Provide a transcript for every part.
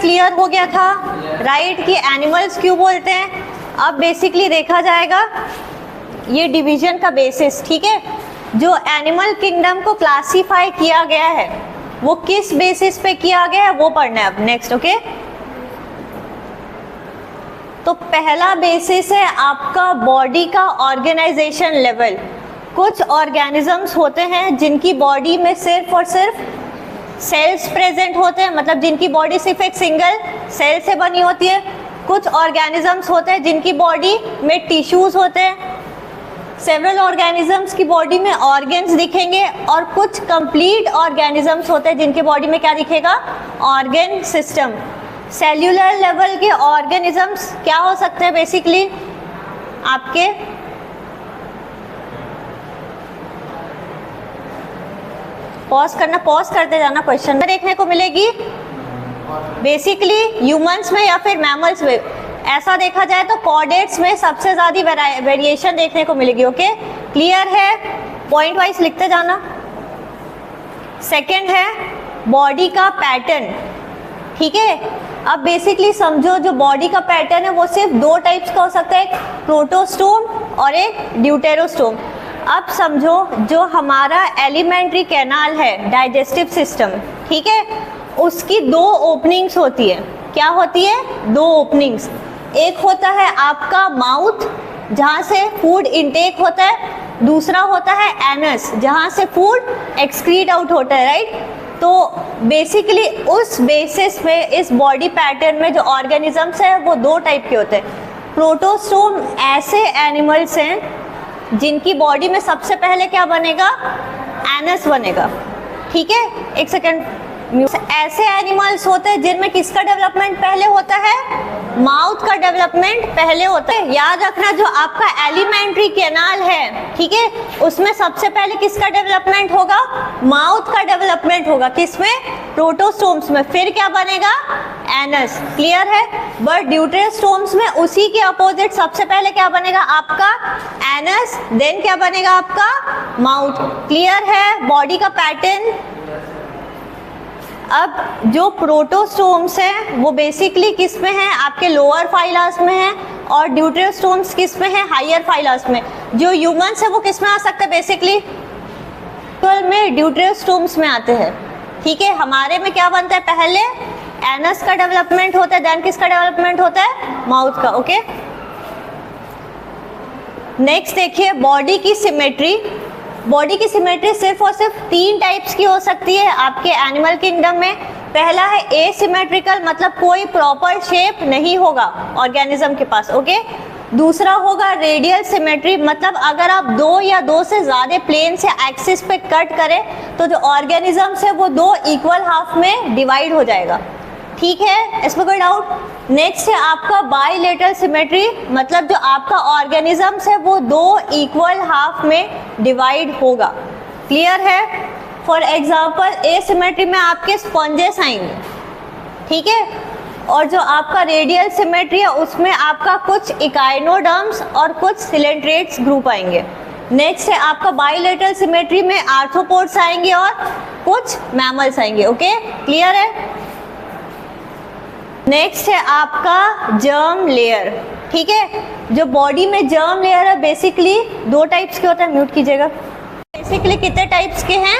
Clear हो गया था, राइट, कि एनिमल्स क्यों बोलते हैं। अब बेसिकली देखा जाएगा ये डिवीजन का बेसिस, ठीक है, जो एनिमल किंगडम को क्लासीफाई किया गया है वो किस बेसिस पे किया गया है वो पढ़ना है अब नेक्स्ट। ओके, तो पहला बेसिस है आपका बॉडी का ऑर्गेनाइजेशन लेवल। कुछ ऑर्गेनिजम्स होते हैं जिनकी बॉडी में सिर्फ और सिर्फ सेल्स प्रेजेंट होते हैं, मतलब जिनकी बॉडी सिर्फ एक सिंगल सेल से बनी होती है। कुछ ऑर्गेनिजम्स होते हैं जिनकी बॉडी में टिश्यूज होते हैं। सेवरल ऑर्गेनिजम्स की बॉडी में ऑर्गन्स दिखेंगे, और कुछ कंप्लीट ऑर्गेनिजम्स होते हैं जिनके बॉडी में क्या दिखेगा, ऑर्गन सिस्टम। सेल्यूलर लेवल के ऑर्गेनिजम्स क्या हो सकते हैं बेसिकली आपके, पॉज करना, पॉज करते जाना, क्वेश्चन में देखने को मिलेगी बेसिकली ह्यूमंस में या फिर मैमल्स में। ऐसा देखा जाए तो कॉर्डेट्स में सबसे ज़्यादा वेरिएशन देखने को मिलेगी। ओके, क्लियर है, पॉइंट वाइज लिखते जाना। सेकंड है बॉडी का पैटर्न, ठीक है। अब बेसिकली समझो जो बॉडी का पैटर्न है वो सिर्फ दो टाइप्स का हो सकता है, एक प्रोटोस्टोम और एक ड्यूटेरोस्टोम। अब समझो जो हमारा एलिमेंट्री कैनाल है, डाइजेस्टिव सिस्टम, ठीक है, उसकी दो ओपनिंग्स होती है। क्या होती है, दो ओपनिंग्स। एक होता है आपका माउथ जहाँ से फूड इनटेक होता है, दूसरा होता है एनस जहाँ से फूड एक्सक्रीट आउट होता है, राइट। तो बेसिकली उस बेसिस पे इस बॉडी पैटर्न में जो ऑर्गेनिजम्स है वो दो टाइप के होते हैं। प्रोटोस्टोम ऐसे एनिमल्स हैं जिनकी बॉडी में सबसे पहले क्या बनेगा, एनस बनेगा, ठीक है। एक सेकेंड, ऐसे एनिमल्स होते हैं जिनमें किसका डेवलपमेंट पहले होता है, माउथ का डेवलपमेंट पहले होता है। याद रखना जो आपका एलिमेंट्री कैनाल है, ठीक है, उसमें सबसे पहले किसका डेवलपमेंट होगा, माउथ का डेवलपमेंट होगा। किसमें, प्रोटोस्टोम्स में। फिर क्या बनेगा, एनस, क्लियर है। बट ड्यूटेरोस्टोम्स में उसी के अपोजिट सबसे पहले क्या बनेगा आपका, एनस, देन क्या बनेगा आपका, माउथ। क्लियर है बॉडी का पैटर्न। अब जो प्रोटोस्टोम्स हैं वो बेसिकली किस में हैं, आपके लोअर फाइलास में हैं, और ड्यूटेरोस्टोम्स किस में हैं, हायर फाइलास में। जो ह्यूमंस है वो किस में आ सकते हैं बेसिकली, में ड्यूटेरोस्टोम्स में आते हैं, ठीक है। हमारे में क्या बनता है, पहले एनस का डेवलपमेंट होता है, देन किसका डेवलपमेंट होता है, माउथ का। ओके, नेक्स्ट देखिए बॉडी की सिमेट्री। बॉडी की सिमेट्री सिर्फ और सिर्फ तीन टाइप्स की हो सकती है आपके एनिमल किंगडम में। पहला है एसिमेट्रिकल, मतलब कोई प्रॉपर शेप नहीं होगा ऑर्गेनिज्म के पास, ओके। दूसरा होगा रेडियल सिमेट्री, मतलब अगर आप दो या दो से ज़्यादा प्लेन से एक्सिस पे कट करें तो जो ऑर्गेनिजम्स है वो दो इक्वल हाफ में डिवाइड हो जाएगा, ठीक है, इसमें कोई डाउट। नेक्स्ट है आपका बाइलेटरल सिमेट्री, मतलब जो आपका ऑर्गेनिजम्स है वो दो इक्वल हाफ में डिवाइड होगा, क्लियर है। फॉर एग्जांपल एसिमेट्री में आपके स्पॉन्जेस आएंगे, ठीक है, और जो आपका रेडियल सिमेट्री है उसमें आपका कुछ इकाइनोडर्म्स और कुछ सिलेंट्रेट्स ग्रुप आएंगे। नेक्स्ट है आपका बाइलेटरल सिमेट्री में आर्थ्रोपोड्स आएंगे और कुछ मैमल्स आएंगे, ओके, क्लियर है। नेक्स्ट है आपका जर्म लेयर, ठीक है। जो बॉडी में जर्म लेयर है बेसिकली दो टाइप्स के होते हैं, म्यूट कीजिएगा। बेसिकली कितने टाइप्स के हैं,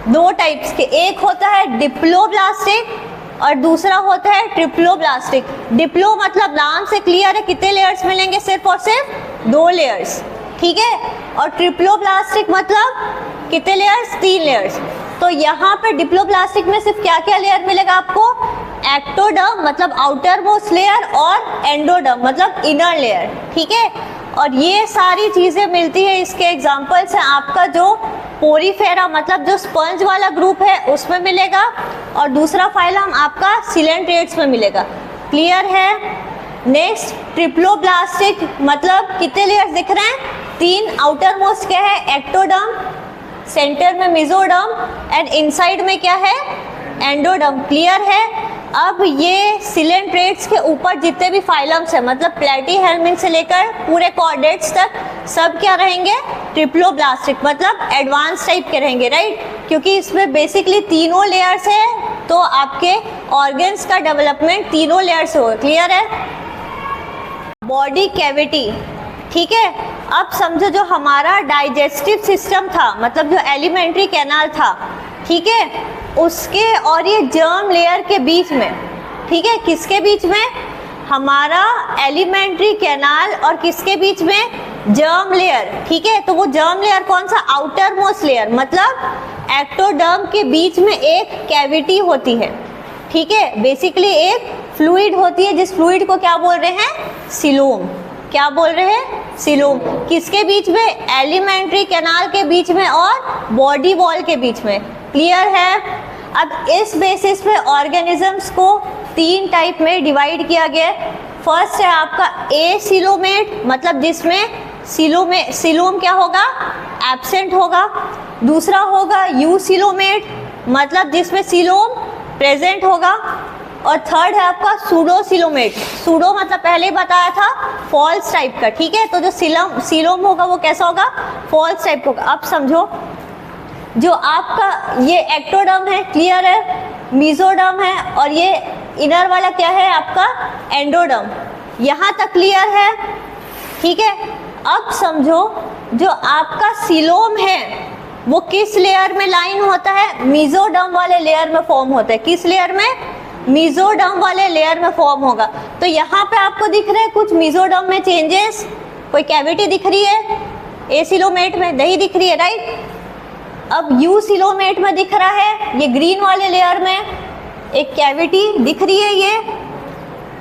दो टाइप्स के। एक होता है डिप्लोब्लास्टिक और दूसरा होता है ट्रिप्लोब्लास्टिक। डिप्लो मतलब नाम से क्लियर है कितने लेयर्स मिलेंगे, सिर्फ और सिर्फ दो लेयर्स, ठीक है। और ट्रिप्लोब्लास्टिक मतलब कितने लेयर्स, तीन लेयर्स। तो यहाँ पे डिप्लोब्लास्टिक में सिर्फ क्या क्या लेयर मिलेगा आपको, एक्टोडर्म मतलब आउटर मोस्ट लेयर और एंडोडर्म मतलब इनर लेयर, ठीक है। और ये सारी चीज़ें मिलती है, इसके एग्जांपल्स हैं आपका जो पोरीफेरा मतलब जो स्पंज वाला ग्रुप है उसमें मिलेगा, और दूसरा फाइलम आपका सिलेंट्रेट्स में मिलेगा, क्लियर है। नेक्स्ट ट्रिप्लोब्लास्टिक मतलब कितने लेयर्स दिख रहे हैं, तीन। आउटर मोस्ट क्या है, एक्टोडर्म, सेंटर में मेसोडर्म एंड इनसाइड में क्या है, एंडोडर्म, क्लियर है। अब ये सिलेंट्रेट्स के ऊपर जितने भी फाइलम्स हैं मतलब प्लेटीहेल्मिन्थ से लेकर पूरे कॉर्डेट्स तक सब क्या रहेंगे, ट्रिप्लोब्लास्टिक मतलब एडवांस टाइप के रहेंगे, राइट। क्योंकि इसमें बेसिकली तीनों लेयर्स है तो आपके ऑर्गन्स का डेवलपमेंट तीनों लेयर से होगा। क्लियर है? बॉडी कैविटी, ठीक है। अब समझो जो हमारा डाइजेस्टिव सिस्टम था, मतलब जो एलिमेंट्री कैनाल था, ठीक है, उसके और ये जर्म लेयर के बीच में, ठीक है, किसके बीच में? हमारा एलिमेंट्री कैनाल और किसके बीच में? जर्म लेयर, ठीक है। तो वो जर्म लेयर कौन सा? आउटर मोस्ट लेयर, मतलब एक्टोडर्म के बीच में एक कैविटी होती है, ठीक है। बेसिकली एक फ्लूइड होती है, जिस फ्लूइड को क्या बोल रहे हैं? सीलोम। क्या बोल रहे हैं? सीलोम। किसके बीच में? एलिमेंट्री कैनाल के बीच में और बॉडी वॉल के बीच में। क्लियर है? अब इस बेसिस पे ऑर्गेनिजम्स को 3 टाइप में डिवाइड किया गया है। फर्स्ट है आपका एसीलोमेट, मतलब जिसमें सीलोम क्या होगा? एब्सेंट होगा। दूसरा होगा यूसीलोमेट, मतलब जिसमें सीलोम प्रेजेंट होगा। और थर्ड है आपका सूडोसीलोमेट। सूडो मतलब पहले बताया था फॉल्स टाइप का, ठीक है। तो जो सीलोम होगा वो कैसा होगा? फॉल्स टाइप होगा। अब समझो, जो आपका ये एक्टोडर्म है, क्लियर है, मीजोडर्म है, और ये इनर वाला क्या है आपका? एंडोडर्म। यहाँ तक क्लियर है, ठीक है। अब समझो जो आपका सीलोम है वो किस लेयर में लाइन होता है? मीजोडर्म वाले लेयर में फॉर्म होता है। किस लेयर में? मीजोडर्म वाले लेयर में फॉर्म होगा। तो यहाँ पे आपको दिख रहे हैं कुछ मीजोडर्म में चेंजेस? कोई कैविटी दिख रही है? एसीलोमेट में नहीं दिख रही है, राइट। अब यूसीलोमेट में दिख रहा है, ये ग्रीन वाले लेयर में एक कैविटी दिख रही है ये,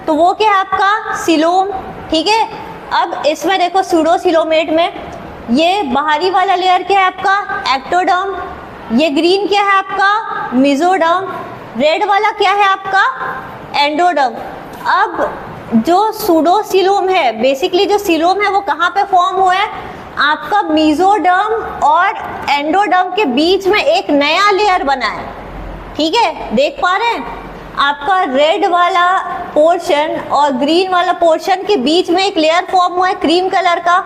तो वो क्या है आपका? सीलोम, ठीक है। अब इसमें देखो सूडोसीलोमेट में ये बाहरी वाला लेयर क्या है आपका? एक्टोडर्म। ये ग्रीन क्या है आपका? मीजोडर्म। रेड वाला क्या है आपका? एंडोडर्म। अब जो सूडोसीलोम है, बेसिकली जो सीलोम है वो कहाँ पे फॉर्म हुआ है? आपका मीजोडर्म और एंडोडर्म के बीच में एक नया लेयर बना है, ठीक है। देख पा रहे हैं? आपका रेड वाला पोर्शन और ग्रीन वाला पोर्शन के बीच में एक लेयर फॉर्म हुआ है क्रीम कलर का,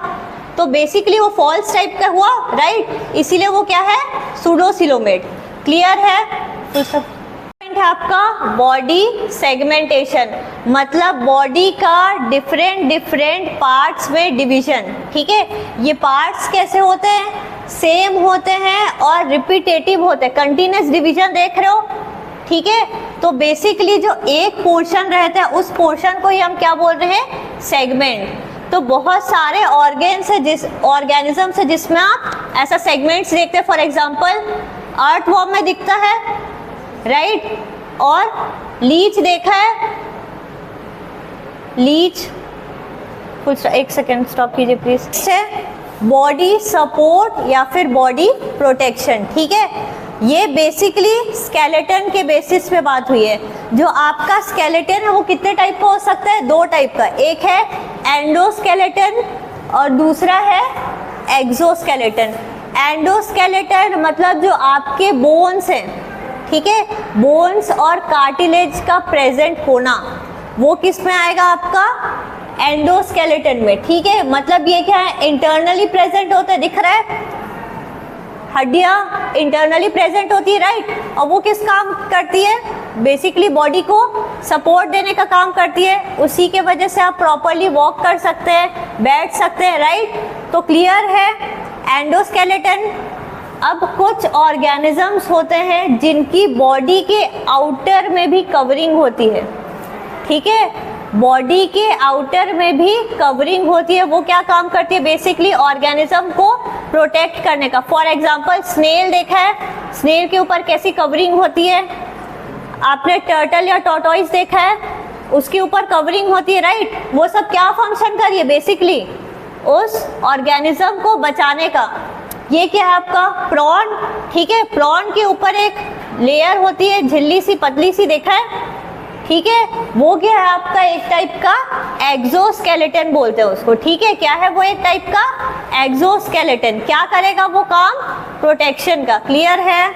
तो बेसिकली वो फॉल्स टाइप का हुआ, राइट। इसीलिए वो क्या है? सूडोसीलोमेट। क्लियर है? तो सब है आपका बॉडी सेगमेंटेशन, मतलब बॉडी का डिफरेंट पार्ट्स में डिवीजन, ठीक है। ये पार्ट्स कैसे होते हैं? सेम होते हैं और रिपीटेटिव होते हैं। कंटिन्यूस डिवीजन देख रहे हो, ठीक है। तो बेसिकली जो एक पोर्शन रहता है उस पोर्शन को ही हम क्या बोल रहे हैं? सेगमेंट। तो बहुत सारे ऑर्गेन्स है, ऑर्गेनिज्म है जिसमें आप ऐसा सेगमेंट्स देखते हैं। फॉर एग्जांपल अर्थवॉर्म में दिखता है, राइट। और लीच देखा है? लीच, कुछ एक सेकेंड स्टॉप कीजिए प्लीज। बॉडी सपोर्ट या फिर बॉडी प्रोटेक्शन, ठीक है। ये बेसिकली स्केलेटन के बेसिस पे बात हुई है। जो आपका स्केलेटन है वो कितने टाइप का हो सकता है? 2 टाइप का। एक है एंडोस्केलेटन और दूसरा है एक्सोस्केलेटन। एंडोस्केलेटन मतलब जो आपके बोन्स हैं, ठीक है, बोन्स और कार्टिलेज का प्रेजेंट होना, वो किस में आएगा आपका? एंडोस्केलेटन में, ठीक है। मतलब ये क्या है? इंटरनली प्रेजेंट होता है, दिख रहा है? हड्डियाँ इंटरनली प्रेजेंट होती है, राइट। और वो किस काम करती है? बेसिकली बॉडी को सपोर्ट देने का काम करती है। उसी के वजह से आप प्रॉपरली वॉक कर सकते हैं, बैठ सकते हैं, राइट। तो क्लियर है एंडोस्केलेटन। अब कुछ ऑर्गेनिजम्स होते हैं जिनकी बॉडी के आउटर में भी कवरिंग होती है, ठीक है। बॉडी के आउटर में भी कवरिंग होती है। वो क्या काम करती है? बेसिकली ऑर्गेनिज्म को प्रोटेक्ट करने का। फॉर एग्जांपल स्नेल देखा है? स्नेल के ऊपर कैसी कवरिंग होती है? आपने टर्टल या टॉर्टोइस देखा है? उसके ऊपर कवरिंग होती है, राइट। वो सब क्या फंक्शन कर रही है? बेसिकली उस ऑर्गेनिज्म को बचाने का। ये क्या है आपका? प्रॉन, ठीक है। प्रॉन के ऊपर एक लेयर होती है झिल्ली सी पतली सी, देखा है? ठीक है, वो क्या है आपका? एक टाइप का एक्सोस्केलेटन बोलते हैं उसको, ठीक है। क्या है वो? एक टाइप का एक्सोस्केलेटन। क्या करेगा वो काम? प्रोटेक्शन का। क्लियर है?